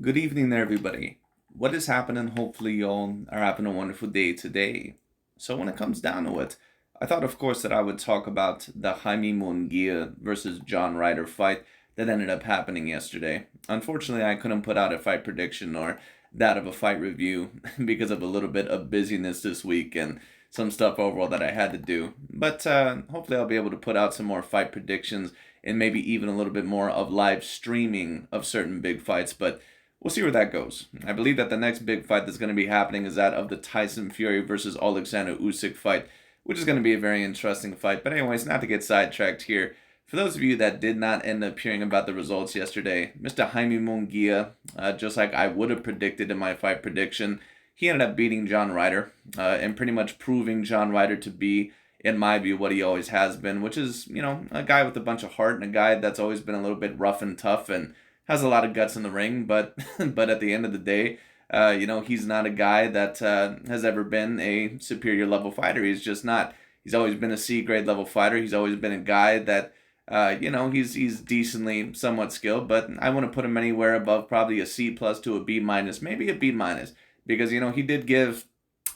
Good evening there, everybody. What is happening? Hopefully, y'all are having a wonderful day today. So, when it comes down to it, I thought, of course, that I would talk about the Jaime Munguia versus John Ryder fight that ended up happening yesterday. Unfortunately, I couldn't put out a fight prediction or that of a fight review because of a little bit of busyness this week and some stuff overall that I had to do. But hopefully, I'll be able to put out some more fight predictions and maybe even a little bit more of live streaming of certain big fights. But we'll see where that goes. I believe that the next big fight that's going to be happening is that of the Tyson Fury versus Alexander Usyk fight, which is going to be a very interesting fight. But anyways, not to get sidetracked here. For those of you that did not end up hearing about the results yesterday, Mr. Jaime Munguia, just like I would have predicted in my fight prediction, he ended up beating John Ryder and pretty much proving John Ryder to be, in my view, what he always has been, which is, a guy with a bunch of heart and a guy that's always been a little bit rough and tough and has a lot of guts in the ring, but but at the end of the day, he's not a guy that has ever been a superior level fighter. He's just not. He's always been a C grade level fighter. He's always been a guy that he's decently somewhat skilled, but I wouldn't put him anywhere above probably a C plus to a B minus, maybe a B minus, because he did give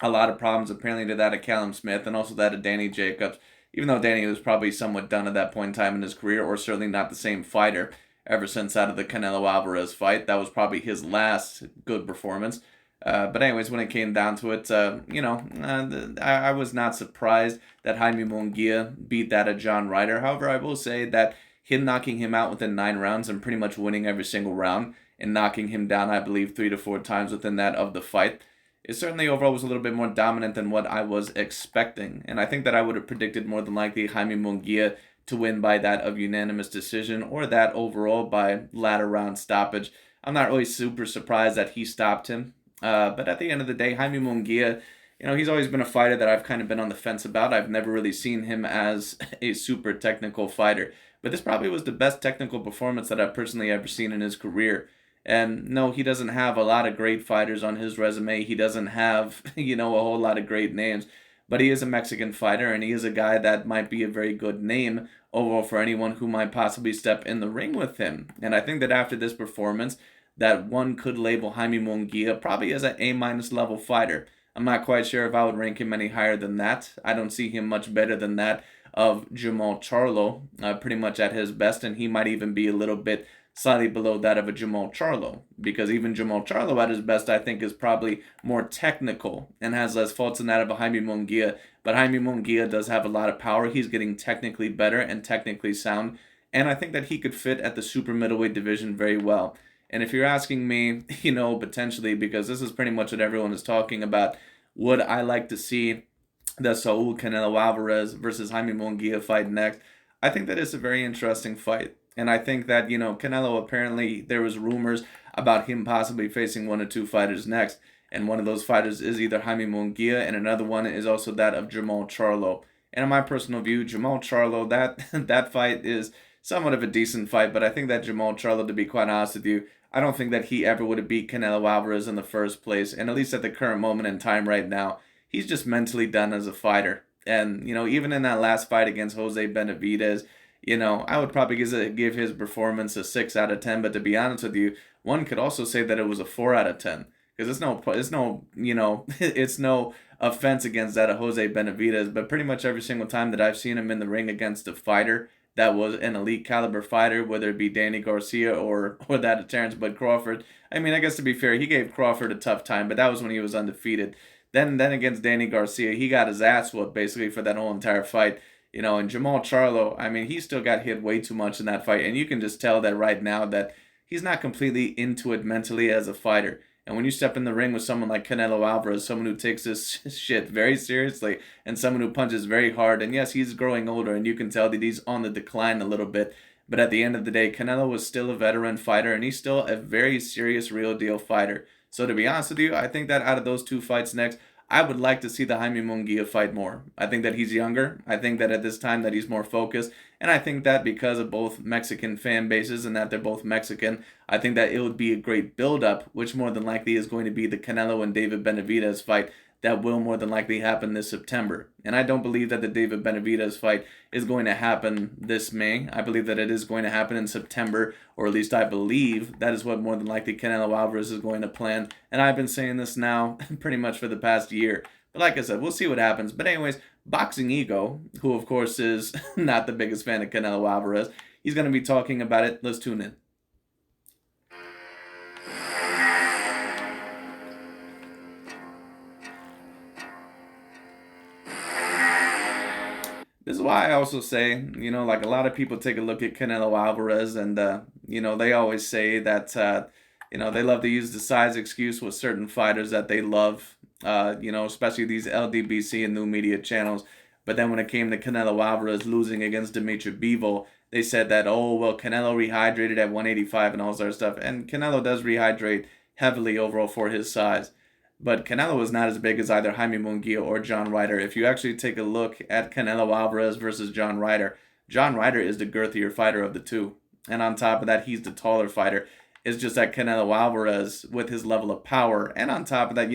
a lot of problems apparently to that of Callum Smith and also that of Danny Jacobs. Even though Danny was probably somewhat done at that point in time in his career, or certainly not the same fighter ever since out of the Canelo Alvarez fight. That was probably his last good performance. But anyways, when it came down to it, I was not surprised that Jaime Munguia beat that of John Ryder. However, I will say that him knocking him out within 9 rounds and pretty much winning every single round and knocking him down, I believe, 3 to 4 times within that of the fight, it certainly overall was a little bit more dominant than what I was expecting. And I think that I would have predicted more than likely Jaime Munguia to win by that of unanimous decision or that overall by latter round stoppage. I'm not really super surprised that he stopped him. But at the end of the day, Jaime Munguia, he's always been a fighter that I've kind of been on the fence about. I've never really seen him as a super technical fighter. But this probably was the best technical performance that I've personally ever seen in his career. And no, he doesn't have a lot of great fighters on his resume. He doesn't have, a whole lot of great names. But he is a Mexican fighter, and he is a guy that might be a very good name overall for anyone who might possibly step in the ring with him. And I think that after this performance, that one could label Jaime Munguia probably as an A-minus level fighter. I'm not quite sure if I would rank him any higher than that. I don't see him much better than that of Jamal Charlo, pretty much at his best, and he might even be a little bit slightly below that of a Jamal Charlo, because even Jamal Charlo at his best, I think, is probably more technical and has less faults than that of a Jaime Munguia. But Jaime Munguia does have a lot of power. He's getting technically better and technically sound, and I think that he could fit at the super middleweight division very well. And if you're asking me, potentially, because this is pretty much what everyone is talking about, would I like to see the Saul Canelo Alvarez versus Jaime Munguia fight next? I think that is a very interesting fight. And I think that, Canelo, apparently there was rumors about him possibly facing one or two fighters next. And one of those fighters is either Jaime Munguia, and another one is also that of Jamal Charlo. And in my personal view, Jamal Charlo, that fight is somewhat of a decent fight, but I think that Jamal Charlo, to be quite honest with you, I don't think that he ever would have beat Canelo Alvarez in the first place. And at least at the current moment in time right now, he's just mentally done as a fighter. And, even in that last fight against Jose Benavidez, I would probably give his performance a 6 out of 10. But to be honest with you, one could also say that it was a 4 out of 10. Because it's no offense against that of Jose Benavidez. But pretty much every single time that I've seen him in the ring against a fighter that was an elite caliber fighter, whether it be Danny Garcia or that of Terrence Bud Crawford. I mean, I guess to be fair, he gave Crawford a tough time, but that was when he was undefeated. Then against Danny Garcia, he got his ass whooped basically for that whole entire fight. And Jamal Charlo, I mean, he still got hit way too much in that fight, and you can just tell that right now that he's not completely into it mentally as a fighter. And when you step in the ring with someone like Canelo Alvarez, someone who takes this shit very seriously and someone who punches very hard, and yes, he's growing older and you can tell that he's on the decline a little bit. But at the end of the day, Canelo was still a veteran fighter and he's still a very serious, real deal fighter. So to be honest with you, I think that out of those two fights next, I would like to see the Jaime Munguia fight more. I think that he's younger. I think that at this time that he's more focused. And I think that because of both Mexican fan bases and that they're both Mexican, I think that it would be a great build-up, which more than likely is going to be the Canelo and David Benavidez fight that will more than likely happen this September. And I don't believe that the David Benavidez fight is going to happen this May. I believe that it is going to happen in September, or at least I believe that is what more than likely Canelo Alvarez is going to plan. And I've been saying this now pretty much for the past year. But like I said, we'll see what happens. But anyways, Boxing Ego, who of course is not the biggest fan of Canelo Alvarez, he's going to be talking about it. Let's tune in. This is why I also say, like a lot of people take a look at Canelo Alvarez and, they always say that, they love to use the size excuse with certain fighters that they love, especially these LDBC and new media channels. But then when it came to Canelo Alvarez losing against Dimitri Bivol, they said that, oh, well, Canelo rehydrated at 185 and all sort of stuff. And Canelo does rehydrate heavily overall for his size. But Canelo is not as big as either Jaime Munguia or John Ryder. If you actually take a look at Canelo Alvarez versus John Ryder is the girthier fighter of the two. And on top of that, he's the taller fighter. It's just that Canelo Alvarez, with his level of power, and on top of that,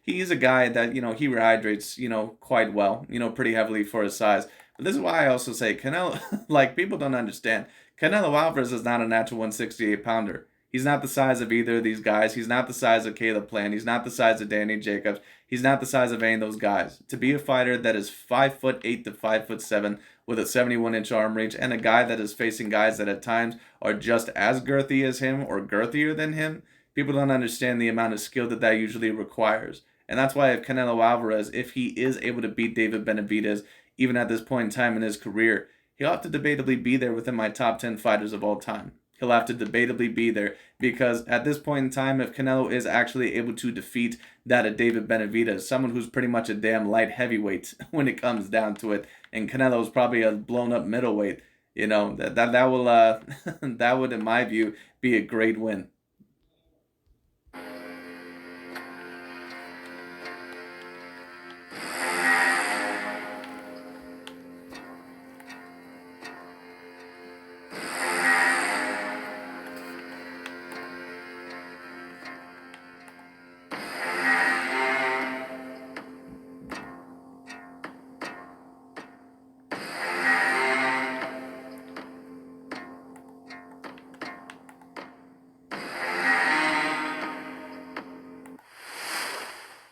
he's a guy that, he rehydrates, quite well, pretty heavily for his size. But this is why I also say Canelo, like, people don't understand. Canelo Alvarez is not a natural 168-pounder. He's not the size of either of these guys. He's not the size of Caleb Plant. He's not the size of Danny Jacobs. He's not the size of any of those guys. To be a fighter that is 5'8" to 5'7" with a 71-inch arm reach, and a guy that is facing guys that at times are just as girthy as him or girthier than him, people don't understand the amount of skill that usually requires. And that's why if Canelo Alvarez, if he is able to beat David Benavidez, even at this point in time in his career, he'll have to debatably be there within my top 10 fighters of all time. He'll have to debatably be there because at this point in time, if Canelo is actually able to defeat that of David Benavidez, someone who's pretty much a damn light heavyweight when it comes down to it, and Canelo's probably a blown up middleweight, that will that would, in my view, be a great win.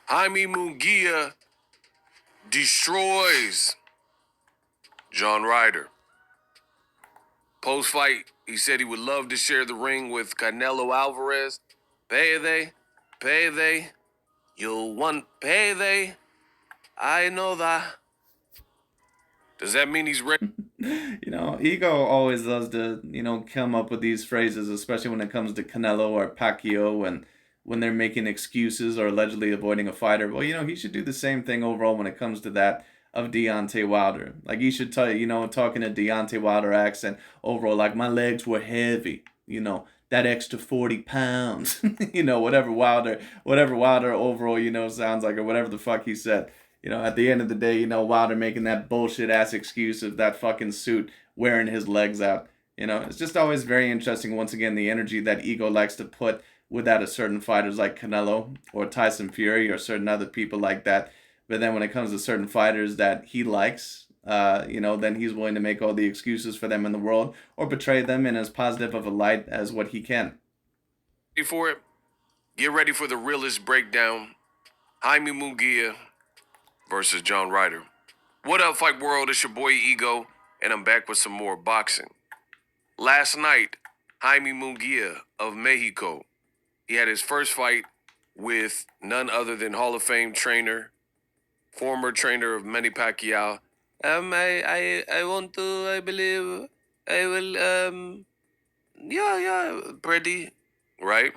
Jaime Munguia destroys John Ryder. Post-fight, he said he would love to share the ring with Canelo Alvarez. Payday, you'll want payday. I know that. Does that mean he's ready? Ego always loves to, come up with these phrases, especially when it comes to Canelo or Pacquiao, and when they're making excuses or allegedly avoiding a fighter. Well, he should do the same thing overall when it comes to that of Deontay Wilder. Like, he should tell talking to Deontay Wilder accent overall, like, my legs were heavy, that extra 40 pounds, whatever Wilder overall, sounds like, or whatever the fuck he said. At the end of the day, Wilder making that bullshit ass excuse of that fucking suit wearing his legs out. It's just always very interesting, once again, the energy that Ego likes to put with that of certain fighters like Canelo or Tyson Fury or certain other people like that. But then when it comes to certain fighters that he likes, then he's willing to make all the excuses for them in the world or portray them in as positive of a light as what he can. Ready for it? Get ready for the realest breakdown. Jaime Munguia versus John Ryder. What up, Fight World? It's your boy Ego, and I'm back with some more boxing. Last night, Jaime Munguia of Mexico, he had his first fight with none other than Hall of Fame trainer, former trainer of Manny Pacquiao. I want to, I believe, I will, Freddie, right?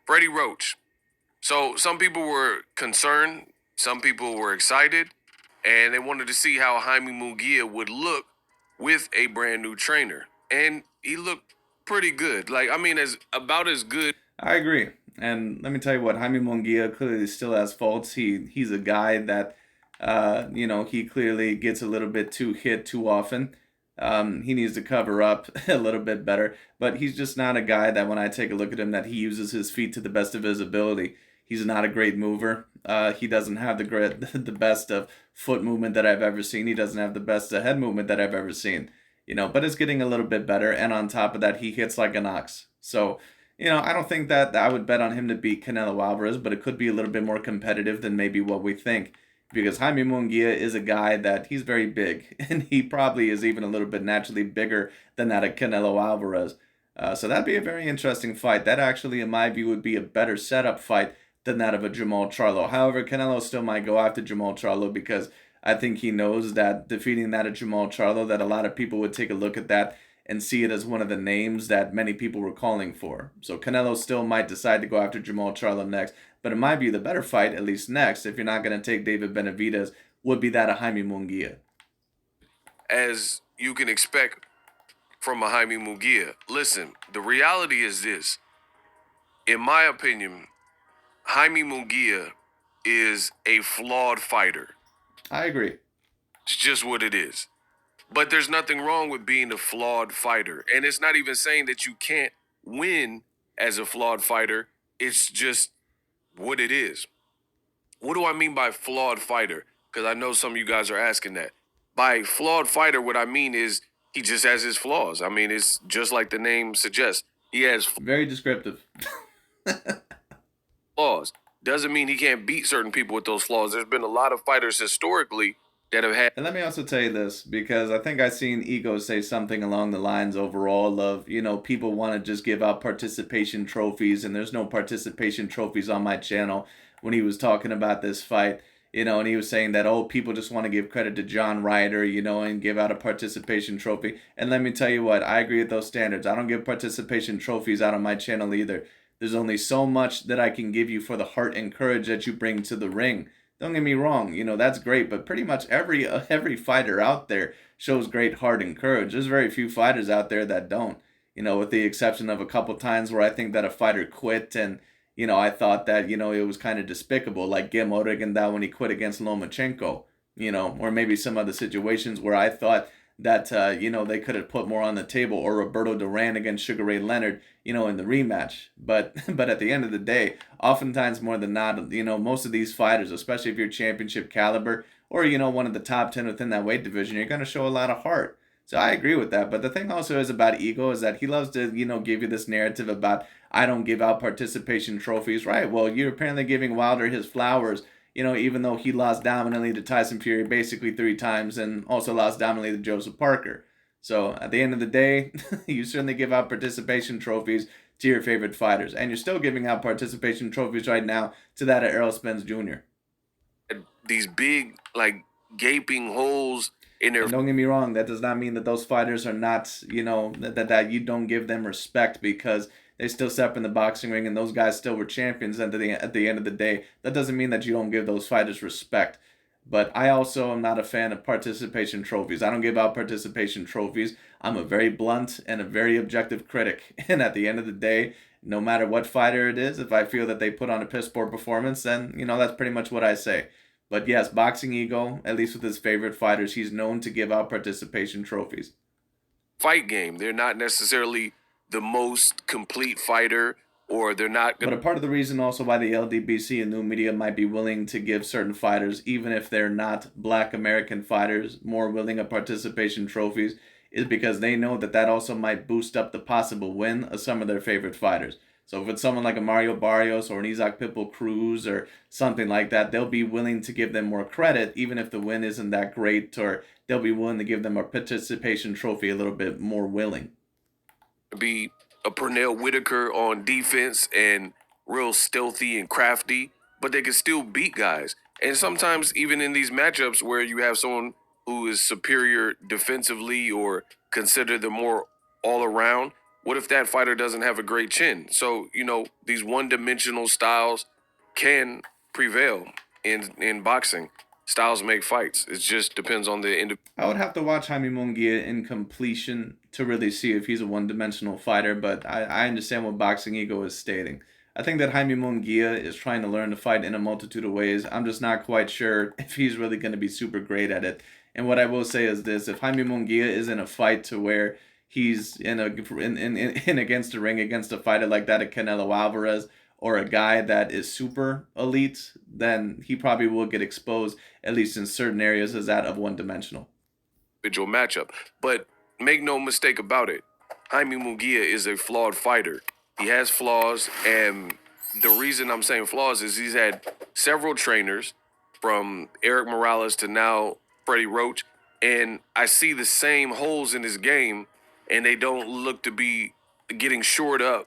Freddie Roach. So some people were concerned, some people were excited, and they wanted to see how Jaime Munguia would look with a brand new trainer. And he looked pretty good. As good. I agree. And let me tell you what, Jaime Munguia clearly still has faults. He's a guy that, he clearly gets a little bit too hit too often. He needs to cover up a little bit better. But he's just not a guy that when I take a look at him that he uses his feet to the best of his ability. He's not a great mover. He doesn't have the best of foot movement that I've ever seen. He doesn't have the best of head movement that I've ever seen. But it's getting a little bit better. And on top of that, he hits like an ox. So, I don't think that I would bet on him to beat Canelo Alvarez, but it could be a little bit more competitive than maybe what we think. Because Jaime Munguia is a guy that he's very big, and he probably is even a little bit naturally bigger than that of Canelo Alvarez. So that'd be a very interesting fight. That actually, in my view, would be a better setup fight than that of a Jamal Charlo. However, Canelo still might go after Jamal Charlo because I think he knows that defeating that of Jamal Charlo, that a lot of people would take a look at that and see it as one of the names that many people were calling for. So Canelo still might decide to go after Jamal Charlo next. But in my view, the better fight, at least next, if you're not going to take David Benavidez, would be that of Jaime Munguia. As you can expect from a Jaime Munguia. Listen, the reality is this. In my opinion, Jaime Munguia is a flawed fighter. I agree. It's just what it is. But there's nothing wrong with being a flawed fighter. And it's not even saying that you can't win as a flawed fighter. It's just what it is. What do I mean by flawed fighter? Because I know some of you guys are asking that. By flawed fighter, what I mean is he just has his flaws. I mean, it's just like the name suggests. He has very descriptive flaws. Doesn't mean he can't beat certain people with those flaws. There's been a lot of fighters historically that have had. And let me also tell you this, because I think I've seen Ego say something along the lines overall of, people want to just give out participation trophies, and there's no participation trophies on my channel when he was talking about this fight. And he was saying that, people just want to give credit to John Ryder, and give out a participation trophy. And let me tell you what, I agree with those standards. I don't give participation trophies out on my channel either. There's only so much that I can give you for the heart and courage that you bring to the ring. Don't get me wrong, that's great, but pretty much every fighter out there shows great heart and courage. There's very few fighters out there that don't, with the exception of a couple times where I think that a fighter quit and, I thought that, it was kind of despicable, like Gim Oregonda when he quit against Lomachenko, or maybe some other situations where I thought that, they could have put more on the table, or Roberto Duran against Sugar Ray Leonard, in the rematch. But at the end of the day, oftentimes more than not, most of these fighters, especially if you're championship caliber or, one of the top 10 within that weight division, you're going to show a lot of heart. So I agree with that. But the thing also is about Ego is that he loves to, give you this narrative about, I don't give out participation trophies. Right, well, you're apparently giving Wilder his flowers, even though he lost dominantly to Tyson Fury basically 3 times and also lost dominantly to Joseph Parker. So at the end of the day, you certainly give out participation trophies to your favorite fighters. And you're still giving out participation trophies right now to that of Errol Spence Jr. These big, gaping holes in their... And don't get me wrong, that does not mean that those fighters are not, that you don't give them respect because they still step in the boxing ring and those guys still were champions at the end of the day. That doesn't mean that you don't give those fighters respect. But I also am not a fan of participation trophies. I don't give out participation trophies. I'm a very blunt and a very objective critic. And at the end of the day, no matter what fighter it is, if I feel that they put on a piss poor performance, then, that's pretty much what I say. But yes, Boxing Ego, at least with his favorite fighters, he's known to give out participation trophies. Fight game. They're not necessarily the most complete fighter, or they're not But a part of the reason also why the LDBC and new media might be willing to give certain fighters, even if they're not Black American fighters, more willing of participation trophies, is because they know that that also might boost up the possible win of some of their favorite fighters. So if it's someone like a Mario Barrios or an Isaac Pitbull Cruz or something like that, they'll be willing to give them more credit, even if the win isn't that great, or they'll be willing to give them a participation trophy a little bit more willing. Be a Pernell Whitaker on defense and real stealthy and crafty, but they can still beat guys. And sometimes even in these matchups where you have someone who is superior defensively or considered the more all-around, what if that fighter doesn't have a great chin? So, these one-dimensional styles can prevail in boxing. Styles make fights. It just depends on the individual. I would have to watch Jaime Munguia in completion to really see if he's a one-dimensional fighter, but I understand what Boxing Ego is stating. I think that Jaime Munguia is trying to learn to fight in a multitude of ways. I'm just not quite sure if he's really going to be super great at it. And what I will say is this: if Jaime Munguia is in a fight to where he's in against the ring against a fighter like that of Canelo Alvarez, or a guy that is super elite, then he probably will get exposed, at least in certain areas, as that of one dimensional. Individual matchup. But make no mistake about it, Jaime Munguia is a flawed fighter. He has flaws, and the reason I'm saying flaws is he's had several trainers, from Eric Morales to now Freddie Roach, and I see the same holes in his game, and they don't look to be getting shored up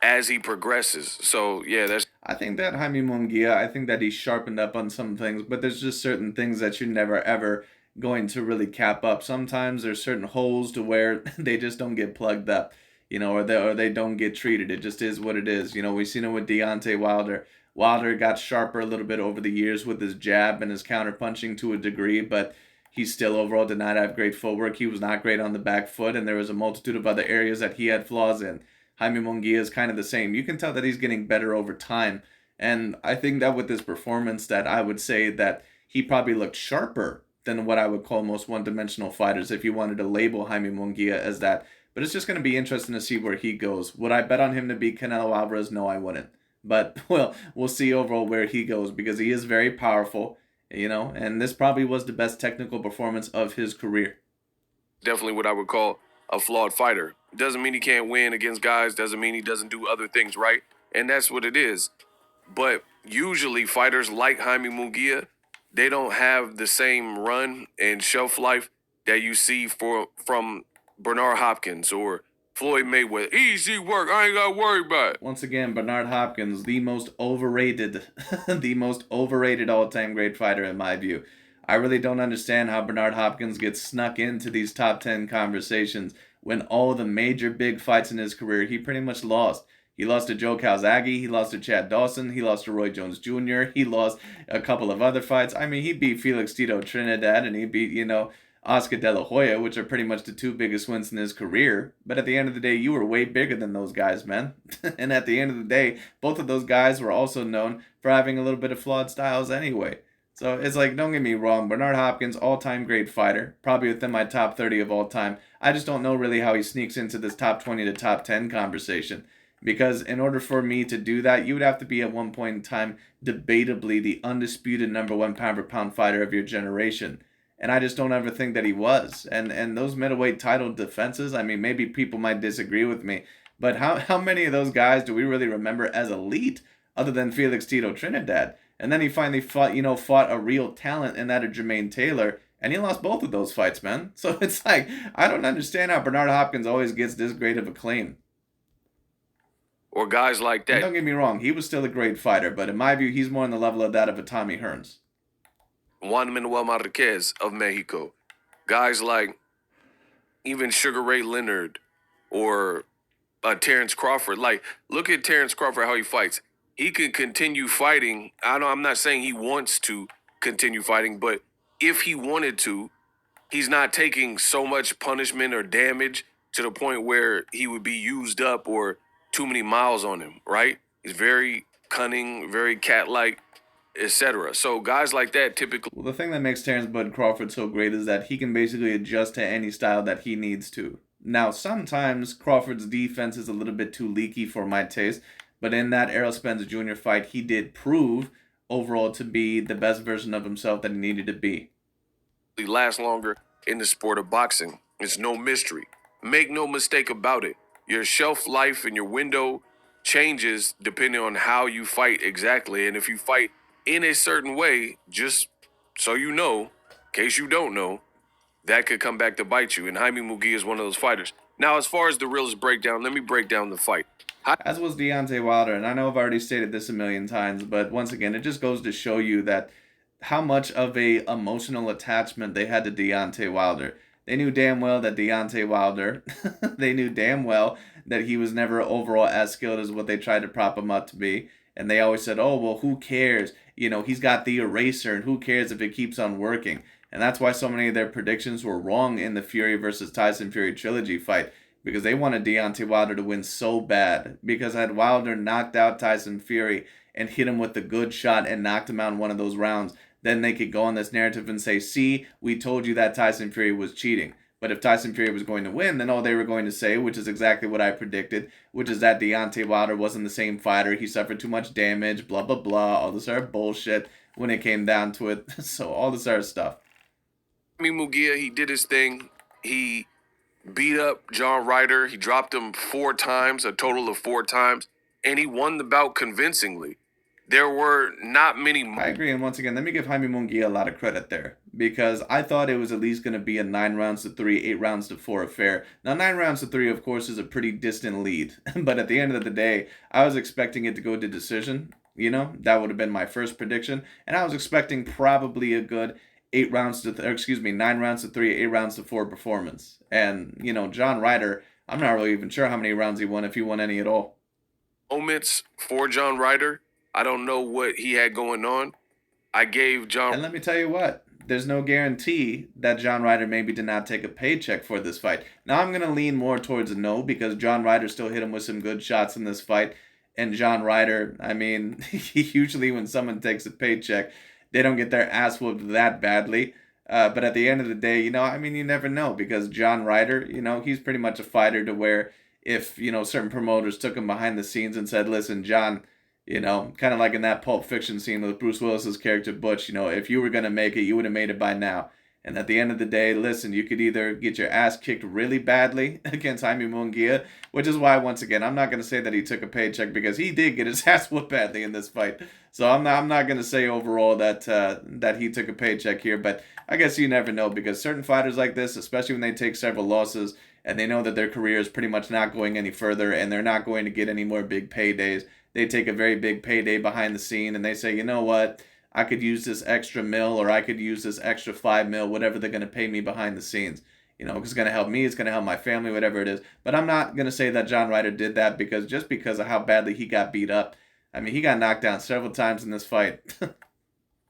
as he progresses. So yeah, that's I think that Jaime Munguia, I think that he's sharpened up on some things, but there's just certain things that you're never ever going to really cap up. Sometimes there's certain holes to where they just don't get plugged up, or they don't get treated. It just is what it is. We've seen it with Deontay Wilder. Wilder got sharper a little bit over the years with his jab and his counter punching to a degree, but he still overall did not have great footwork. He was not great on the back foot, and there was a multitude of other areas that he had flaws in. Jaime Munguia is kind of the same. You can tell that he's getting better over time. And I think that with this performance, that I would say that he probably looked sharper than what I would call most one-dimensional fighters, if you wanted to label Jaime Munguia as that. But it's just going to be interesting to see where he goes. Would I bet on him to beat Canelo Alvarez? No, I wouldn't. But, well, we'll see overall where he goes, because he is very powerful, and this probably was the best technical performance of his career. definitely what I would call a flawed fighter. Doesn't mean he can't win against guys, doesn't mean he doesn't do other things right, and that's what it is. But usually fighters like Jaime Munguia, they don't have the same run and shelf life that you see from Bernard Hopkins or Floyd Mayweather. Easy work, I ain't got to worry about it. Once again, Bernard Hopkins, the most overrated, the most overrated all-time great fighter in my view. I really don't understand how Bernard Hopkins gets snuck into these top 10 conversations when all the major big fights in his career he pretty much lost. He lost to Joe Calzaghe, he lost to Chad Dawson, he lost to Roy Jones Jr., he lost a couple of other fights. I mean, he beat Felix Tito Trinidad, and he beat, Oscar De La Hoya, which are pretty much the two biggest wins in his career. But at the end of the day, you were way bigger than those guys, man. And at the end of the day, both of those guys were also known for having a little bit of flawed styles anyway. So it's like, don't get me wrong, Bernard Hopkins, all-time great fighter, probably within my top 30 of all time. I just don't know really how he sneaks into this top 20 to top 10 conversation. Because in order for me to do that, you would have to be at one point in time debatably the undisputed number one pound-for-pound fighter of your generation. And I just don't ever think that he was. And those middleweight title defenses, I mean, maybe people might disagree with me, but how many of those guys do we really remember as elite other than Felix Tito Trinidad? And then he finally fought a real talent in that of Jermaine Taylor, and he lost both of those fights, man. So it's like, I don't understand how Bernard Hopkins always gets this great of acclaim. Or guys like that. And don't get me wrong, he was still a great fighter, but in my view, he's more on the level of that of a Tommy Hearns. Juan Manuel Marquez of Mexico. Guys like even Sugar Ray Leonard or Terrence Crawford. Like, look at Terrence Crawford, how he fights. He can continue fighting. I'm not saying he wants to continue fighting, but if he wanted to, he's not taking so much punishment or damage to the point where he would be used up or too many miles on him, right? He's very cunning, very cat-like, etc. So guys like that typically. Well, the thing that makes Terrence Bud Crawford so great is that he can basically adjust to any style that he needs to. Now, sometimes Crawford's defense is a little bit too leaky for my taste, but in that Errol Spence Jr. fight, he did prove overall to be the best version of himself that he needed to be. Last longer in the sport of boxing. It's no mystery. Make no mistake about it. Your shelf life and your window changes depending on how you fight exactly. And if you fight in a certain way, just so you know, in case you don't know, that could come back to bite you. And Jaime Munguia is one of those fighters. Now, as far as the realist breakdown, let me break down the fight. As was Deontay Wilder, and I know I've already stated this a million times, but once again, it just goes to show you that how much of a emotional attachment they had to Deontay Wilder. They knew damn well that Deontay Wilder, they knew damn well that he was never overall as skilled as what they tried to prop him up to be. And they always said, oh, well, who cares? He's got the eraser, and who cares if it keeps on working? And that's why so many of their predictions were wrong in the Fury versus Tyson Fury trilogy fight, because they wanted Deontay Wilder to win so bad. Because had Wilder knocked out Tyson Fury and hit him with a good shot and knocked him out in one of those rounds, then they could go on this narrative and say, see, we told you that Tyson Fury was cheating. But if Tyson Fury was going to win, then all they were going to say, which is exactly what I predicted, which is that Deontay Wilder wasn't the same fighter. He suffered too much damage, blah, blah, blah, all this other bullshit when it came down to it. So all this other stuff. Jaime Munguia, he did his thing. He beat up John Ryder. He dropped him 4 times, a total of 4 times, and he won the bout convincingly. There were not many. I agree, and once again, let me give Jaime Munguia a lot of credit there because I thought it was at least going to be a 9 rounds to 3, 8 rounds to 4 affair. Now, 9 rounds to 3, of course, is a pretty distant lead, but at the end of the day, I was expecting it to go to decision. That would have been my first prediction, and I was expecting probably a good 9 rounds to 3, 8 rounds to 4 performance. And John Ryder, I'm not really even sure how many rounds he won, if he won any at all. Moments for John Ryder. I don't know what he had going on. I gave John. And let me tell you what, there's no guarantee that John Ryder maybe did not take a paycheck for this fight. Now I'm going to lean more towards a no because John Ryder still hit him with some good shots in this fight. And John Ryder, I mean, usually when someone takes a paycheck, they don't get their ass whooped that badly. But at the end of the day, you never know because John Ryder, he's pretty much a fighter to where if, certain promoters took him behind the scenes and said, listen, John, kind of like in that Pulp Fiction scene with Bruce Willis's character Butch, if you were going to make it, you would have made it by now. And at the end of the day, listen, you could either get your ass kicked really badly against Jaime Munguia, which is why, once again, I'm not going to say that he took a paycheck because he did get his ass whooped badly in this fight. So I'm not going to say overall that he took a paycheck here, but I guess you never know because certain fighters like this, especially when they take several losses and they know that their career is pretty much not going any further and they're not going to get any more big paydays, they take a very big payday behind the scene and they say, you know what? I could use this extra mil or I could use this extra 5 mil, whatever they're going to pay me behind the scenes. Because it's going to help me, it's going to help my family, whatever it is. But I'm not going to say that John Ryder did that because of how badly he got beat up. I mean, he got knocked down several times in this fight.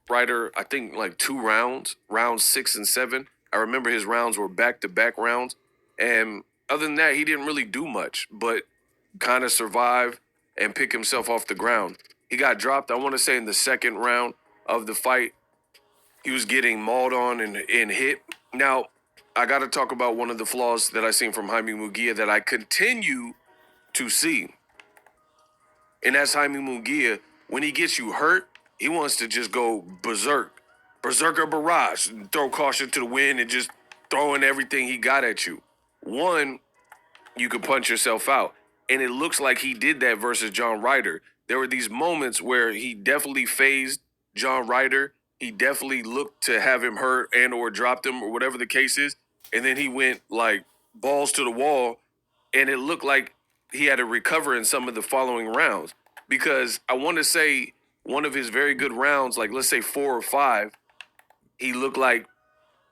Ryder, I think like 2 rounds, rounds 6 and 7. I remember his rounds were back-to-back rounds. And other than that, he didn't really do much, but kind of survive and pick himself off the ground. He got dropped, I want to say, in the second round of the fight. He was getting mauled on and hit. Now, I got to talk about one of the flaws that I seen from Jaime Munguia that I continue to see. And that's Jaime Munguia. When he gets you hurt, he wants to just go berserk. Berserker barrage. Throw caution to the wind and just throwing everything he got at you. One, you could punch yourself out. And it looks like he did that versus John Ryder. There were these moments where he definitely phased John Ryder. He definitely looked to have him hurt and or dropped him or whatever the case is. And then he went like balls to the wall. And it looked like he had to recover in some of the following rounds. Because I want to say one of his very good rounds, like let's say 4 or 5, he looked like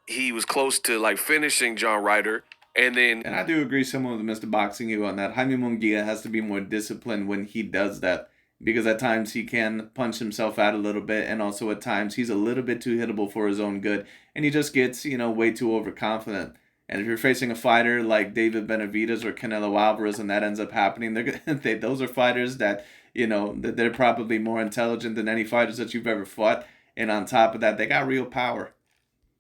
he was close to like finishing John Ryder. And I do agree somewhat with Mr. BOXINGEGO on that. Jaime Munguia has to be more disciplined when he does that. Because at times he can punch himself out a little bit. And also at times he's a little bit too hittable for his own good. And he just gets, way too overconfident. And if you're facing a fighter like David Benavidez or Canelo Alvarez and that ends up happening, those are fighters that, they're probably more intelligent than any fighters that you've ever fought. And on top of that, they got real power.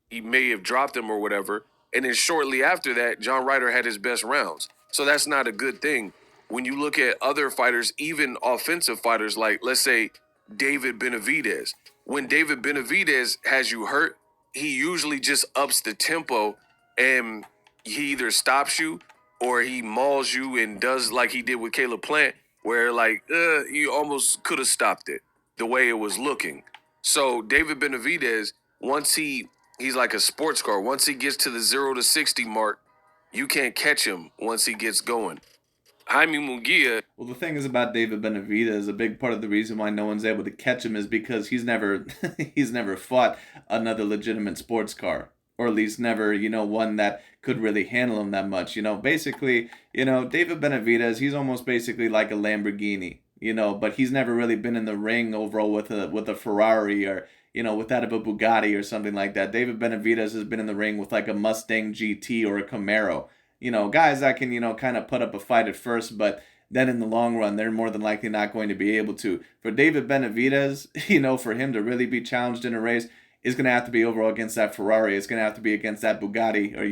He may have dropped him or whatever. And then shortly after that, John Ryder had his best rounds. So that's not a good thing. When you look at other fighters, even offensive fighters like, let's say, David Benavidez. When David Benavidez has you hurt, he usually just ups the tempo and he either stops you or he mauls you and does like he did with Caleb Plant, where you almost could have stopped it the way it was looking. So David Benavidez, once he's like a sports car. Once he gets to the 0 to 60 mark, you can't catch him once he gets going. Jaime Munguia. Well, the thing is about David Benavidez, a big part of the reason why no one's able to catch him is because he's never fought another legitimate sports car. Or at least never, one that could really handle him that much. Basically, David Benavidez, he's almost basically like a Lamborghini, but he's never really been in the ring overall with a Ferrari or with that of a Bugatti or something like that. David Benavidez has been in the ring with like a Mustang GT or a Camaro. Guys that can, kind of put up a fight at first, but then in the long run, they're more than likely not going to be able to. For David Benavidez, for him to really be challenged in a race, is going to have to be overall against that Ferrari. It's going to have to be against that Bugatti, or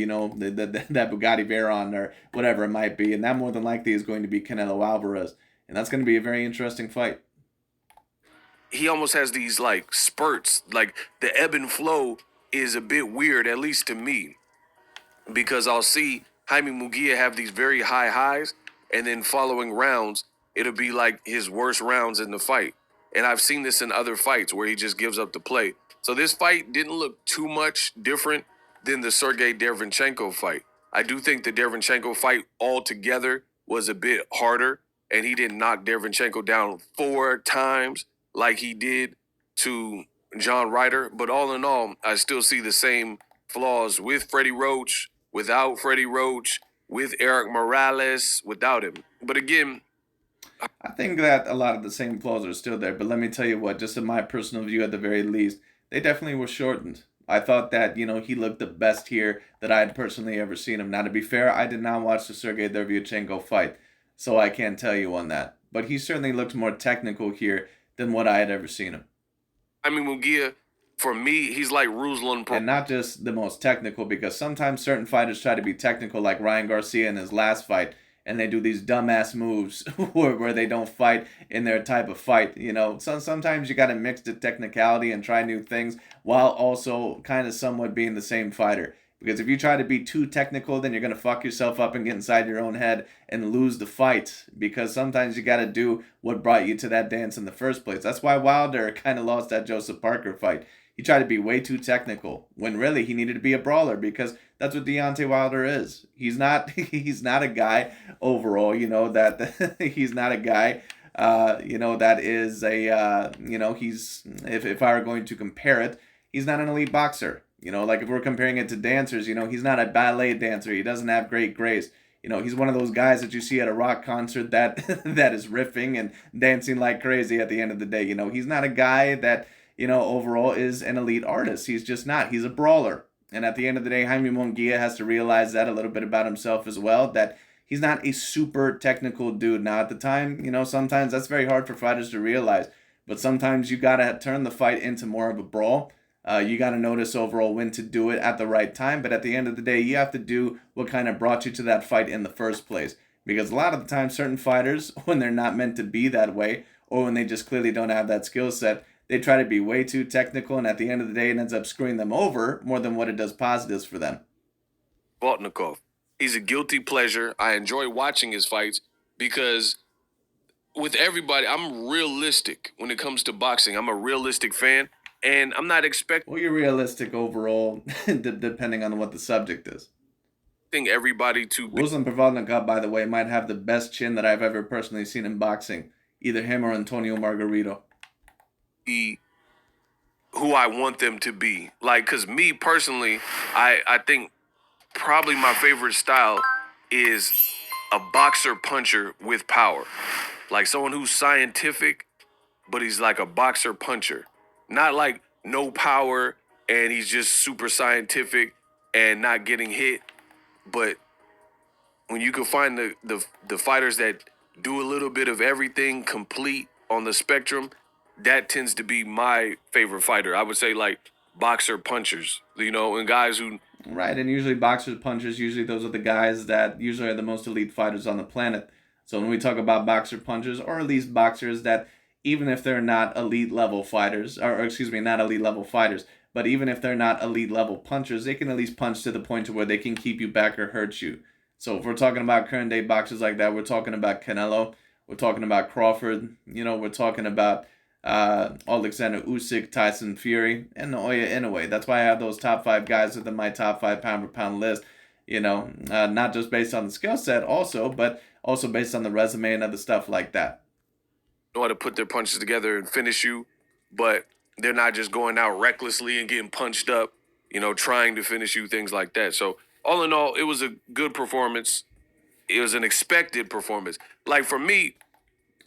that Bugatti Veyron, or whatever it might be. And that more than likely is going to be Canelo Alvarez, and that's going to be a very interesting fight. He almost has these like spurts, like the ebb and flow is a bit weird, at least to me, because I'll see Jaime Munguia have these very high highs, and then following rounds, it'll be like his worst rounds in the fight. And I've seen this in other fights where he just gives up the play. So this fight didn't look too much different than the Sergey Derevyanchenko fight. I do think the Derevyanchenko fight altogether was a bit harder, and he didn't knock Derevyanchenko down 4 times like he did to John Ryder. But all in all, I still see the same flaws with Freddie Roach, without Freddie Roach, with Eric Morales, without him. But again, I think that a lot of the same flaws are still there, but let me tell you what, just in my personal view at the very least, they definitely were shortened. I thought that, he looked the best here that I had personally ever seen him. Now, to be fair, I did not watch the Sergey Derevyanchenko fight, so I can't tell you on that. But he certainly looked more technical here than what I had ever seen him. I mean, Munguia, for me, he's like Ruslan. And not just the most technical, because sometimes certain fighters try to be technical, like Ryan Garcia in his last fight, and they do these dumbass moves where they don't fight in their type of fight. So sometimes you got to mix the technicality and try new things while also kind of somewhat being the same fighter. Because if you try to be too technical, then you're going to fuck yourself up and get inside your own head and lose the fight. Because sometimes you got to do what brought you to that dance in the first place. That's why Wilder kind of lost that Joseph Parker fight. He tried to be way too technical when really he needed to be a brawler, because that's what Deontay Wilder is. He's not a guy overall, that he's not a guy that is he's, if I were going to compare it, he's not an elite boxer. Like if we're comparing it to dancers, he's not a ballet dancer. He doesn't have great grace. He's one of those guys that you see at a rock concert that that is riffing and dancing like crazy at the end of the day. He's not a guy that overall is an elite artist. He's just not. He's a brawler. And at the end of the day, Jaime Munguia has to realize that a little bit about himself as well, that he's not a super technical dude. Now, at the time, sometimes that's very hard for fighters to realize. But sometimes you got to turn the fight into more of a brawl. You got to notice overall when to do it at the right time. But at the end of the day, you have to do what kind of brought you to that fight in the first place. Because a lot of the time, certain fighters, when they're not meant to be that way, or when they just clearly don't have that skill set, they try to be way too technical, and at the end of the day, it ends up screwing them over more than what it does positives for them. Boltnikov, he's a guilty pleasure. I enjoy watching his fights because with everybody, I'm realistic when it comes to boxing. I'm a realistic fan, and I'm not expecting. Well, you're realistic overall, depending on what the subject is. Everybody to Ruslan Boltnikov, by the way, might have the best chin that I've ever personally seen in boxing. Either him or Antonio Margarito. Who I want them to be. Like, because me personally, I think probably my favorite style is a boxer puncher with power. Like someone who's scientific, but he's like a boxer puncher. Not like no power and he's just super scientific and not getting hit. But when you can find the fighters that do a little bit of everything complete on the spectrum, that tends to be my favorite fighter. I would say like boxer punchers, and guys who... Right, and usually boxers punchers, usually those are the guys that usually are the most elite fighters on the planet. So when we talk about boxer punchers, or at least boxers that even if they're not elite level fighters, or excuse me, not elite level fighters, but even if they're not elite level punchers, they can at least punch to the point to where they can keep you back or hurt you. So if we're talking about current day boxers like that, we're talking about Canelo, we're talking about Crawford, we're talking about Alexander Usyk, Tyson Fury, and Naoya Inoue. That's why I have those top 5 guys within my top 5 pound per pound list. Not just based on the skill set, but also based on the resume and other stuff like that. Know how to put their punches together and finish you, but they're not just going out recklessly and getting punched up, trying to finish you, things like that. So all in all, it was a good performance. It was an expected performance. Like for me,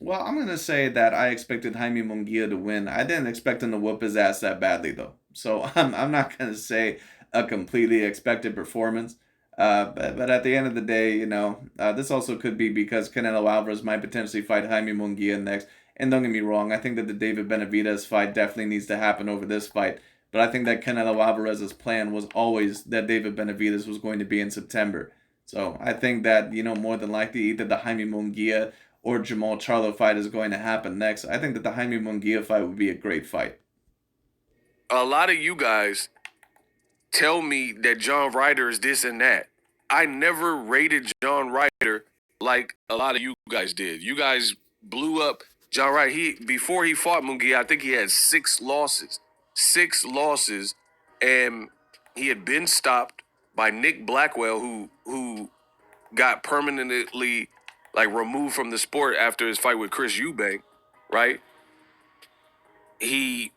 well, I'm going to say that I expected Jaime Munguia to win. I didn't expect him to whoop his ass that badly, though. So I'm not going to say a completely expected performance. But at the end of the day, this also could be because Canelo Alvarez might potentially fight Jaime Munguia next. And don't get me wrong, I think that the David Benavidez fight definitely needs to happen over this fight. But I think that Canelo Alvarez's plan was always that David Benavidez was going to be in September. So I think that, more than likely either the Jaime Munguia or Jamal Charlo fight is going to happen next. I think that the Jaime Munguia fight would be a great fight. A lot of you guys tell me that John Ryder is this and that. I never rated John Ryder like a lot of you guys did. You guys blew up John Ryder. Before he fought Munguia, I think he had 6 losses. 6 losses, and he had been stopped by Nick Blackwell, who got permanently removed from the sport after his fight with Chris Eubank, right? He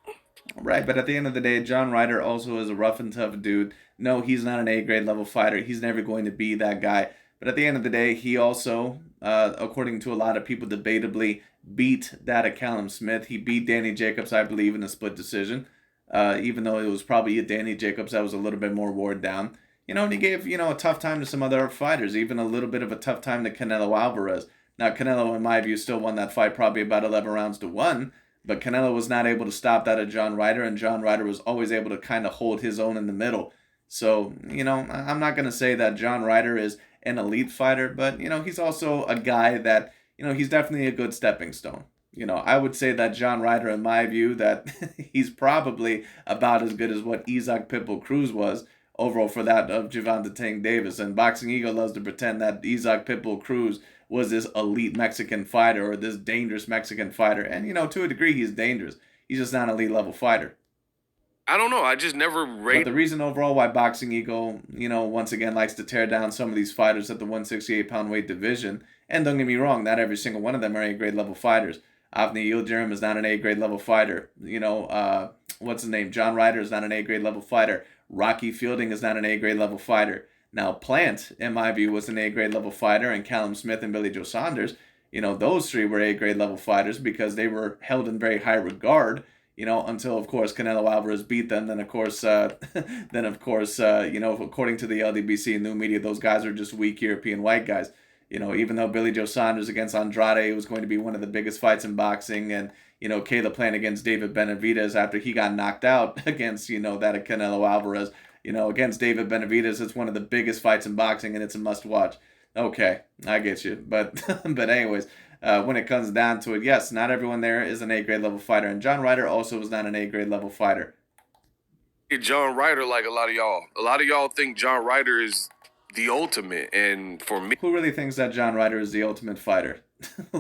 Right, but at the end of the day, John Ryder also is a rough and tough dude. No, he's not an A grade level fighter. He's never going to be that guy. But at the end of the day, he also, according to a lot of people, debatably beat that of Callum Smith. He beat Danny Jacobs, I believe, in a split decision. Even though it was probably a Danny Jacobs that was a little bit more worn down. And he gave, a tough time to some other fighters, even a little bit of a tough time to Canelo Alvarez. Now, Canelo, in my view, still won that fight probably about 11 rounds to 1. But Canelo was not able to stop that of John Ryder, and John Ryder was always able to kind of hold his own in the middle. So, I'm not going to say that John Ryder is an elite fighter, but, he's also a guy that, he's definitely a good stepping stone. I would say that John Ryder, in my view, that he's probably about as good as what Isaac Pitbull Cruz was overall for that of Gervonta Tank Davis. And Boxing Ego loves to pretend that Isaac Pitbull Cruz was this elite Mexican fighter or this dangerous Mexican fighter. And, to a degree, he's dangerous. He's just not an elite level fighter. I don't know. I just never rated. But the reason overall why Boxing Ego, once again likes to tear down some of these fighters at the 168-pound weight division, and don't get me wrong, not every single one of them are A-grade level fighters. Avni Yildirim is not an A-grade level fighter. What's his name? John Ryder is not an A-grade level fighter. Rocky Fielding is not an A-grade level fighter. Now, Plant, in my view, was an A-grade level fighter, and Callum Smith and Billy Joe Saunders, those three were A-grade level fighters because they were held in very high regard, until, of course, Canelo Alvarez beat them. Then, of course, according to the LDBC and new media, those guys are just weak European white guys. Even though Billy Joe Saunders against Andrade was going to be one of the biggest fights in boxing, and, Caleb Plant against David Benavidez after he got knocked out against, that of Canelo Alvarez, against David Benavidez, it's one of the biggest fights in boxing, and it's a must-watch. Okay, I get you. But but anyways, when it comes down to it, yes, not everyone there is an A-grade level fighter, and John Ryder also was not an A-grade level fighter. John Ryder like a lot of y'all. A lot of y'all think John Ryder is the ultimate, and for me... Who really thinks that John Ryder is the ultimate fighter?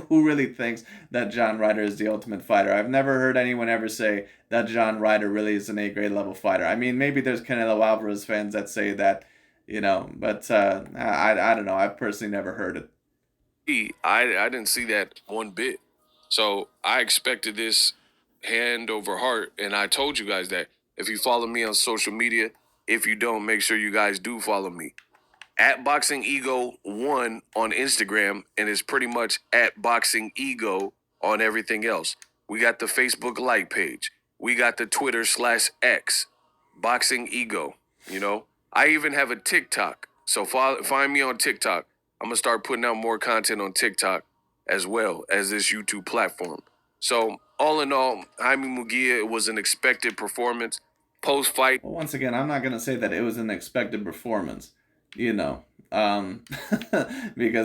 Who really thinks that John Ryder is the ultimate fighter? I've never heard anyone ever say that John Ryder really is an A-grade level fighter. I mean, maybe there's Canelo Alvarez fans that say that, but I don't know. I've personally never heard it. I didn't see that one bit. So I expected this hand over heart, and I told you guys that. If you follow me on social media, if you don't, make sure you guys do follow me. At Boxing Ego 1 on Instagram, and it's pretty much at Boxing Ego on everything else. We got the Facebook like page. We got the Twitter/X, Boxing Ego. I even have a TikTok. So find me on TikTok. I'm going to start putting out more content on TikTok as well as this YouTube platform. So all in all, Jaime Munguia was an expected performance post-fight. Well, once again, I'm not going to say that it was an expected performance. Because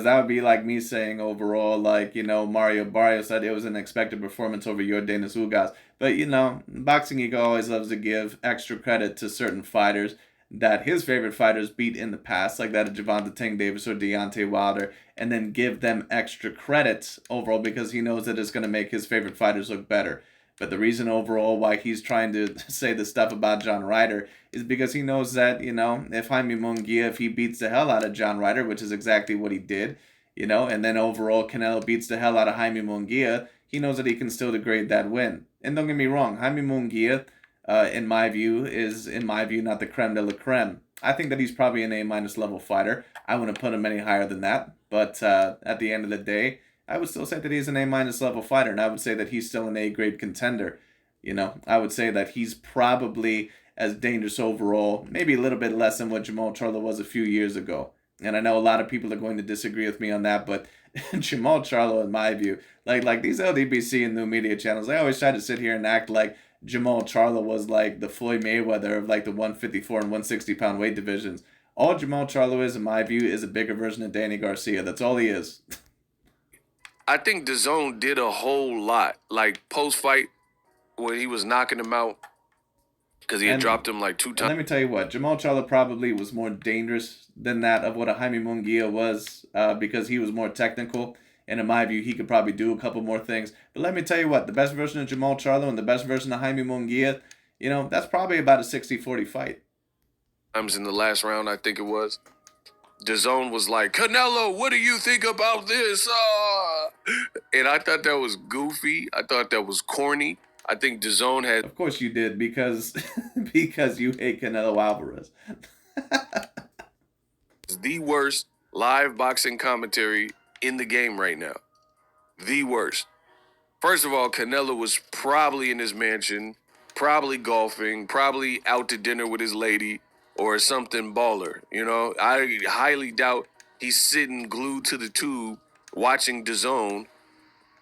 that would be like me saying overall, Mario Barrios said it was an expected performance over Yordenis Ugas. But, Boxing Ego always loves to give extra credit to certain fighters that his favorite fighters beat in the past, like that of Gervonta Tank Davis or Deontay Wilder, and then give them extra credit overall because he knows that it's going to make his favorite fighters look better. But the reason overall why he's trying to say the stuff about John Ryder is because he knows that, if Jaime Munguia, if he beats the hell out of John Ryder, which is exactly what he did, and then overall Canelo beats the hell out of Jaime Munguia, he knows that he can still degrade that win. And don't get me wrong, Jaime Munguia, in my view, not the creme de la creme. I think that he's probably an A- level fighter. I wouldn't put him any higher than that. But at the end of the day, I would still say that he's an A- level fighter, and I would say that he's still an A-grade contender. I would say that he's probably as dangerous overall, maybe a little bit less than what Jamal Charlo was a few years ago. And I know a lot of people are going to disagree with me on that, but Jamal Charlo, in my view, like these LDBC and new media channels, they always try to sit here and act like Jamal Charlo was like the Floyd Mayweather of like the 154 and 160 pound weight divisions. All Jamal Charlo is, in my view, is a bigger version of Danny Garcia. That's all he is. I think DAZN did a whole lot, like post fight when he was knocking him out because he had And dropped him like 2 and times. let me tell you what, Jamal Charlo probably was more dangerous than that of what a Jaime Munguia was, because he was more technical. And in my view, he could probably do a couple more things. But let me tell you what, the best version of Jamal Charlo and the best version of Jaime Munguia, that's probably about a 60-40 fight. Times in the last round, I think it was. DAZN was like, Canelo, what do you think about this? And I thought that was goofy. I thought that was corny. I think DAZN has Of course you did, because because you hate Canelo Alvarez. the worst live boxing commentary in the game right now. The worst. First of all, Canelo was probably in his mansion, probably golfing, probably out to dinner with his lady or something baller. I highly doubt he's sitting glued to the tube watching DAZN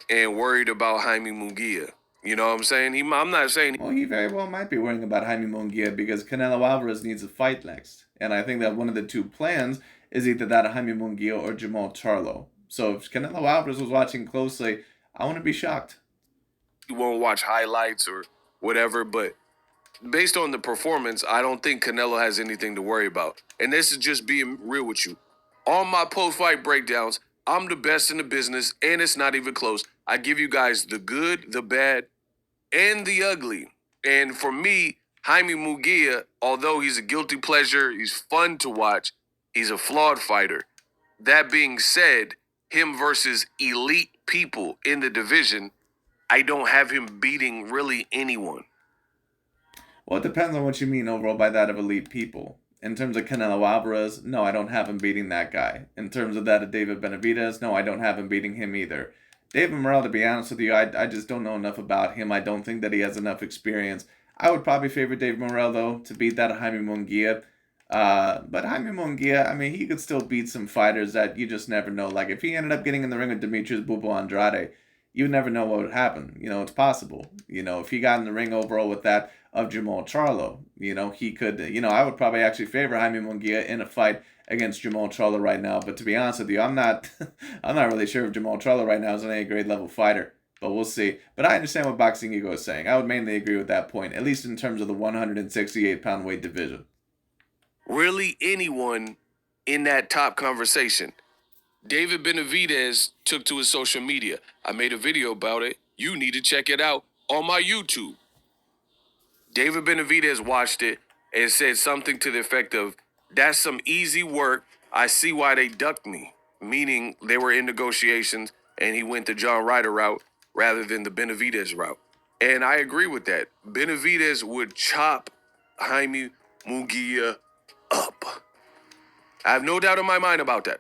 and worried about Jaime Munguia. You know what I'm saying? I'm not saying. Well, he very well might be worrying about Jaime Munguia because Canelo Alvarez needs a fight next. And I think that one of the two plans is either that of Jaime Munguia or Jamal Charlo. So if Canelo Alvarez was watching closely, I wouldn't be shocked. He won't watch highlights or whatever, but based on the performance, I don't think Canelo has anything to worry about. And this is just being real with you. On my post-fight breakdowns, I'm the best in the business, and it's not even close. I give you guys the good, the bad, and the ugly. And for me, Jaime Munguia, although he's a guilty pleasure, he's fun to watch, he's a flawed fighter. That being said, him versus elite people in the division, I don't have him beating really anyone. Well, it depends on what you mean overall by that of elite people. In terms of Canelo Alvarez, no, I don't have him beating that guy. In terms of that of David Benavidez, no, I don't have him beating him either. David Morrell, to be honest with you, I just don't know enough about him. I don't think that he has enough experience. I would probably favor David Morrell, though, to beat that of Jaime Munguia. But Jaime Munguia, I mean, he could still beat some fighters that you just never know. Like, if he ended up getting in the ring with Demetrius Bubo Andrade, you never know what would happen. It's possible. If he got in the ring overall with that of Jamal Charlo, he could, I would probably actually favor Jaime Munguia in a fight against Jamal Charlo right now. But to be honest with you, I'm not, I'm not really sure if Jamal Charlo right now is an A-grade level fighter. But we'll see. But I understand what Boxing Ego is saying. I would mainly agree with that point, at least in terms of the 168-pound weight division. Really, anyone in that top conversation. David Benavidez took to his social media. I made a video about it. You need to check it out on my YouTube. David Benavidez watched it and said something to the effect of, that's some easy work. I see why they ducked me. Meaning they were in negotiations and he went the John Ryder route rather than the Benavidez route. And I agree with that. Benavidez would chop Jaime Munguia up. I have no doubt in my mind about that.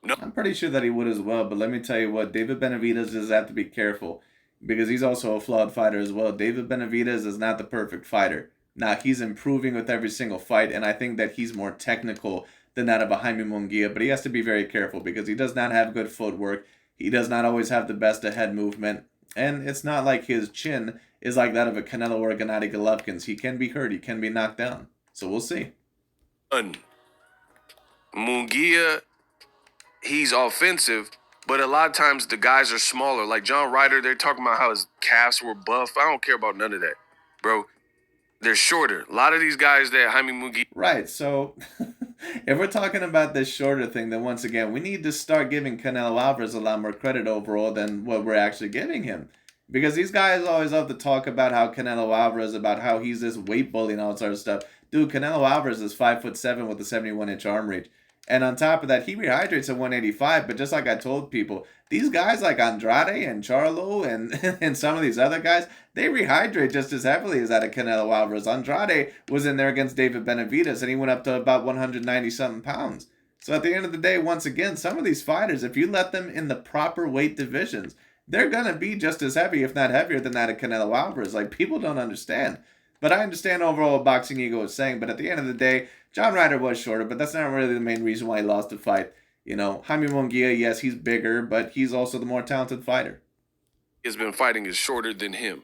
No. I'm pretty sure that he would as well, but let me tell you what, David Benavidez does have to be careful because he's also a flawed fighter as well. David Benavidez is not the perfect fighter. Now, he's improving with every single fight, and I think that he's more technical than that of a Jaime Munguia, but he has to be very careful because he does not have good footwork. He does not always have the best head movement, and it's not like his chin is like that of a Canelo or a Gennady Golovkin's. He can be hurt. He can be knocked down. So we'll see. Munguia, he's offensive, but a lot of times the guys are smaller. Like John Ryder, they're talking about how his calves were buff. I don't care about none of that, bro. They're shorter. A lot of these guys that Jaime Munguia. Right, so if we're talking about this shorter thing, then once again, we need to start giving Canelo Alvarez a lot more credit overall than what we're actually giving him. Because these guys always love to talk about how Canelo Alvarez, about how he's this weight bully and all that sort of stuff. Dude, Canelo Alvarez is 5'7" with a 71-inch arm reach. And on top of that, he rehydrates at 185. But just like I told people, these guys like Andrade and Charlo and some of these other guys, they rehydrate just as heavily as that of Canelo Alvarez. Andrade was in there against David Benavidez, and he went up to about 190-something pounds. So at the end of the day, once again, some of these fighters, if you let them in the proper weight divisions, they're going to be just as heavy, if not heavier, than that of Canelo Alvarez. Like, people don't understand. But I understand overall what Boxing Ego is saying. But at the end of the day, John Ryder was shorter, but that's not really the main reason why he lost the fight. Jaime Munguia, yes, he's bigger, but he's also the more talented fighter. Has been fighting is shorter than him.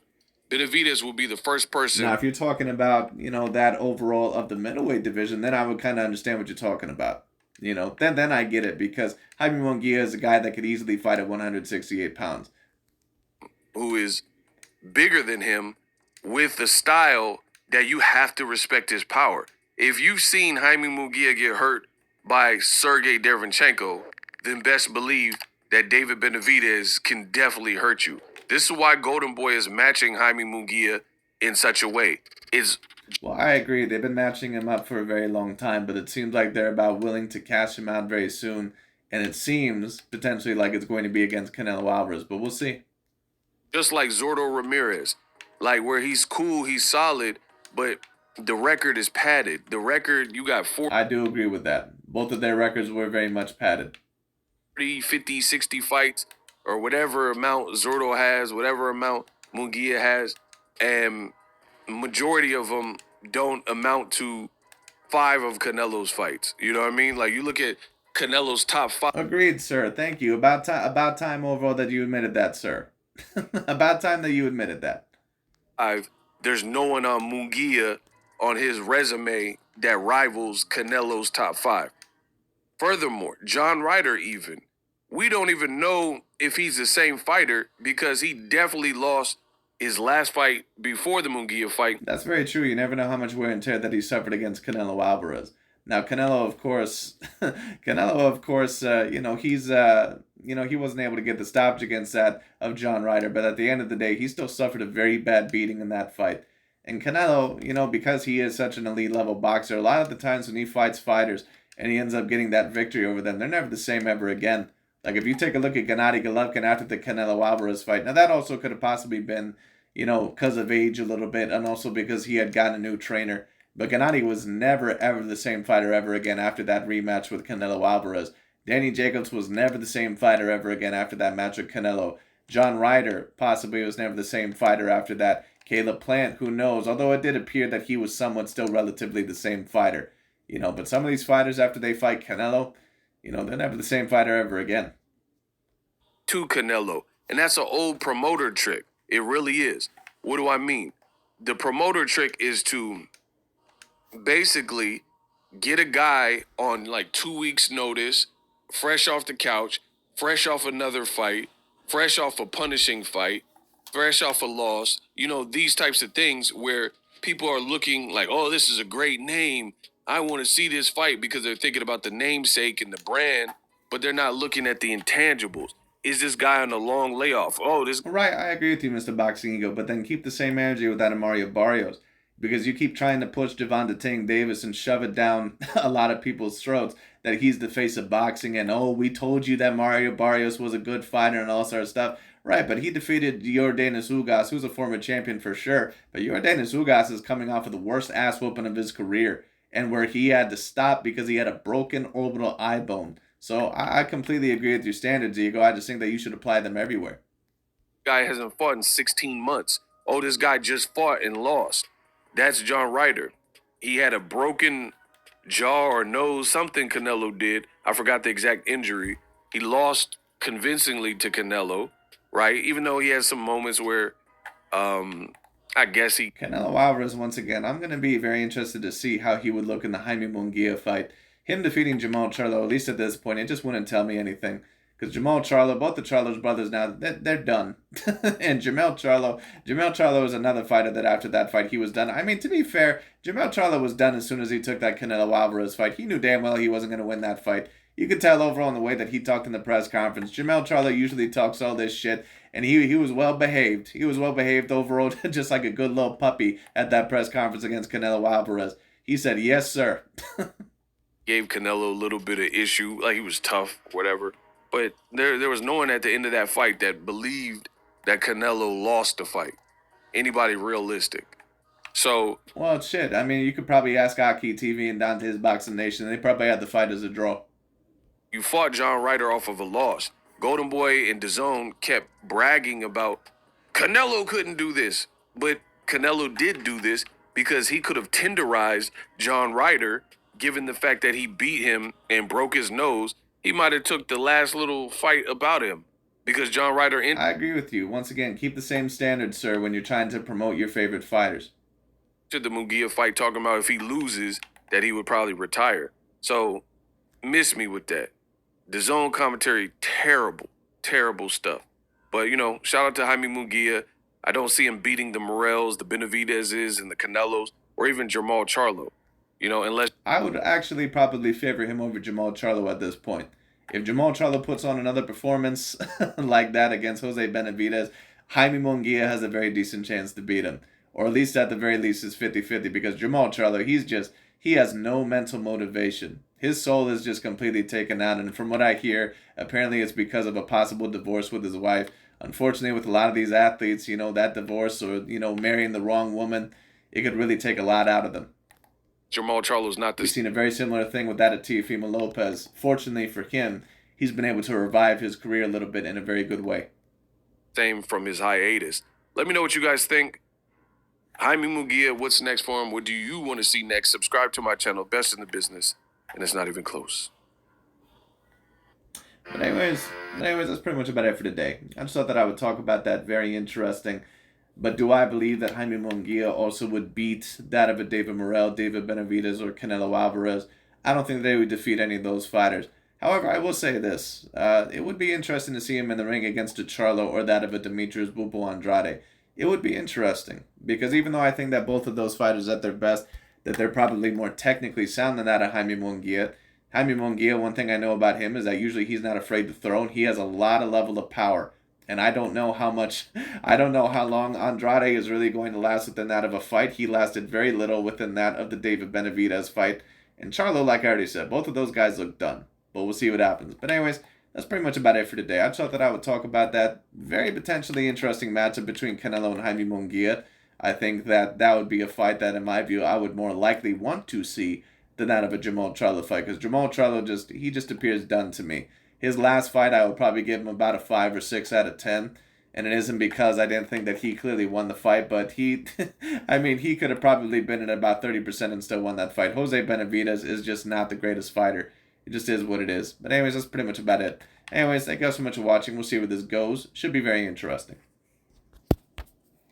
Benavidez will be the first Now, person. if you're talking about, that overall of the middleweight division, then I would kind of understand what you're talking about. Then I get it because Jaime Munguia is a guy that could easily fight at 168 pounds. Who is bigger than him with the style that you have to respect his power. If you've seen Jaime Munguia get hurt by Sergey Derevchenko, then best believe that David Benavidez can definitely hurt you. This is why Golden Boy is matching Jaime Munguia in such a way. It's Well, I agree. They've been matching him up for a very long time, but it seems like they're about willing to cash him out very soon. And it seems potentially like it's going to be against Canelo Alvarez, but we'll see. just like Zordo Ramirez, like where he's cool, he's solid, but the record is padded. The record, you got I do agree with that. Both of their records were very much padded. 40, 50, 60 fights, or whatever amount Zordo has, whatever amount Munguia has, and majority of them don't amount to 5 of Canelo's fights. You know what I mean? Like you look at Canelo's top Agreed, sir. Thank you. About time overall that you admitted that, sir. About time that you admitted that. 5. There's no one on Munguia on his resume that rivals Canelo's top 5. Furthermore, John Ryder even, we don't even know if he's the same fighter because he definitely lost his last fight before the Munguia fight. That's very true. You never know how much wear and tear that he suffered against Canelo Alvarez. Now, Canelo, of course, he wasn't able to get the stoppage against that of John Ryder, but at the end of the day, he still suffered a very bad beating in that fight. And Canelo, because he is such an elite level boxer, a lot of the times when he fights fighters and he ends up getting that victory over them, they're never the same ever again. Like if you take a look at Gennady Golovkin after the Canelo Alvarez fight, now that also could have possibly been, because of age a little bit, and also because he had gotten a new trainer. But Gennady was never, ever the same fighter ever again after that rematch with Canelo Alvarez. Danny Jacobs was never the same fighter ever again after that match with Canelo. John Ryder possibly was never the same fighter after that. Caleb Plant, who knows, although it did appear that he was somewhat still relatively the same fighter. But some of these fighters, after they fight Canelo, they're never the same fighter ever again. To Canelo. And that's an old promoter trick. It really is. What do I mean? The promoter trick is to basically get a guy on like 2 weeks' notice, fresh off the couch, fresh off another fight, fresh off a punishing fight, fresh off a loss, these types of things where people are looking like, oh, this is a great name. I want to see this fight because they're thinking about the namesake and the brand, but they're not looking at the intangibles. Is this guy on a long layoff? Oh, this. Right, I agree with you, Mr. Boxing Ego, but then keep the same energy with that Mario Barrios. Because you keep trying to push Gervonta Tank Davis and shove it down a lot of people's throats that he's the face of boxing and, oh, we told you that Mario Barrios was a good fighter and all sort of stuff. Right, but he defeated Yordenis Ugas, who's a former champion for sure. But Yordenis Ugas is coming off of the worst ass whooping of his career, and where he had to stop because he had a broken orbital eye bone. So I completely agree with your standards, Ego. I just think that you should apply them everywhere. Guy hasn't fought in 16 months. Oh, this guy just fought and lost. That's John Ryder. He had a broken jaw or nose, something Canelo did. I forgot the exact injury. He lost convincingly to Canelo, right? Even though he has some moments where I guess he. Canelo Alvarez, once again, I'm going to be very interested to see how he would look in the Jaime Munguia fight. Him defeating Jamal Charlo, at least at this point, it just wouldn't tell me anything. Because Jamal Charlo, both the Charlo's brothers now, they're done. And Jamal Charlo is another fighter that after that fight, he was done. I mean, to be fair, Jamal Charlo was done as soon as he took that Canelo Alvarez fight. He knew damn well he wasn't going to win that fight. You could tell overall in the way that he talked in the press conference. Jamal Charlo usually talks all this shit, and he was well behaved. He was well behaved overall, just like a good little puppy at that press conference against Canelo Alvarez. He said, yes, sir. Gave Canelo a little bit of issue, like he was tough, whatever. But there was no one at the end of that fight that believed that Canelo lost the fight. Anybody realistic. So. Well, shit. I mean, you could probably ask Aki TV and Dante's Boxing Nation. They probably had the fight as a draw. You fought John Ryder off of a loss. Golden Boy and DAZN kept bragging about Canelo couldn't do this. But Canelo did do this because he could have tenderized John Ryder, given the fact that he beat him and broke his nose. He might have took the last little fight about him. because John Ryder entered I agree with you. Once again, keep the same standard, sir, when you're trying to promote your favorite fighters. the Munguia fight talking about if he loses that he would probably retire. So miss me with that. The zone commentary, terrible, terrible stuff. But shout out to Jaime Munguia. I don't see him beating the Morels, the Benavidezes, and the Canelos, or even Jamal Charlo. Unless I would actually probably favor him over Jamal Charlo at this point. If Jamal Charlo puts on another performance like that against Jose Benavidez, Jaime Munguia has a very decent chance to beat him. Or at least at the very least is 50-50, because Jamal Charlo, he has no mental motivation. His soul is just completely taken out, and from what I hear, apparently it's because of a possible divorce with his wife. Unfortunately, with a lot of these athletes, that divorce or, marrying the wrong woman, it could really take a lot out of them. Jamal Charlo's not We've seen a very similar thing with that of Teofimo Lopez. Fortunately for him, he's been able to revive his career a little bit in a very good way. same from his hiatus. Let me know what you guys think. Jaime Munguia, what's next for him? What do you want to see next? Subscribe to my channel, Best in the Business, and it's not even close. But anyways, that's pretty much about it for today. I just thought that I would talk about that. Very interesting. But do I believe that Jaime Munguia also would beat that of a David Morrell, David Benavidez, or Canelo Alvarez? I don't think they would defeat any of those fighters. However, I will say this. It would be interesting to see him in the ring against a Charlo or that of a Demetrius Bubo Andrade. It would be interesting. Because even though I think that both of those fighters at their best, that they're probably more technically sound than that of Jaime Munguia. Jaime Munguia, one thing I know about him is that usually he's not afraid to throw, and he has a lot of level of power. And I don't know how long Andrade is really going to last within that of a fight. He lasted very little within that of the David Benavidez fight. And Charlo, like I already said, both of those guys look done. But we'll see what happens. But anyways, that's pretty much about it for today. I just thought that I would talk about that very potentially interesting matchup between Canelo and Jaime Munguia. I think that would be a fight that, in my view, I would more likely want to see than that of a Jamal Charlo fight. Because Jamal Charlo just appears done to me. His last fight, I would probably give him about a 5 or 6 out of 10. And it isn't because I didn't think that he clearly won the fight, but he could have probably been at about 30% and still won that fight. Jose Benavidez is just not the greatest fighter. It just is what it is. But anyways, that's pretty much about it. Anyways, thank you guys so much for watching. We'll see where this goes. Should be very interesting.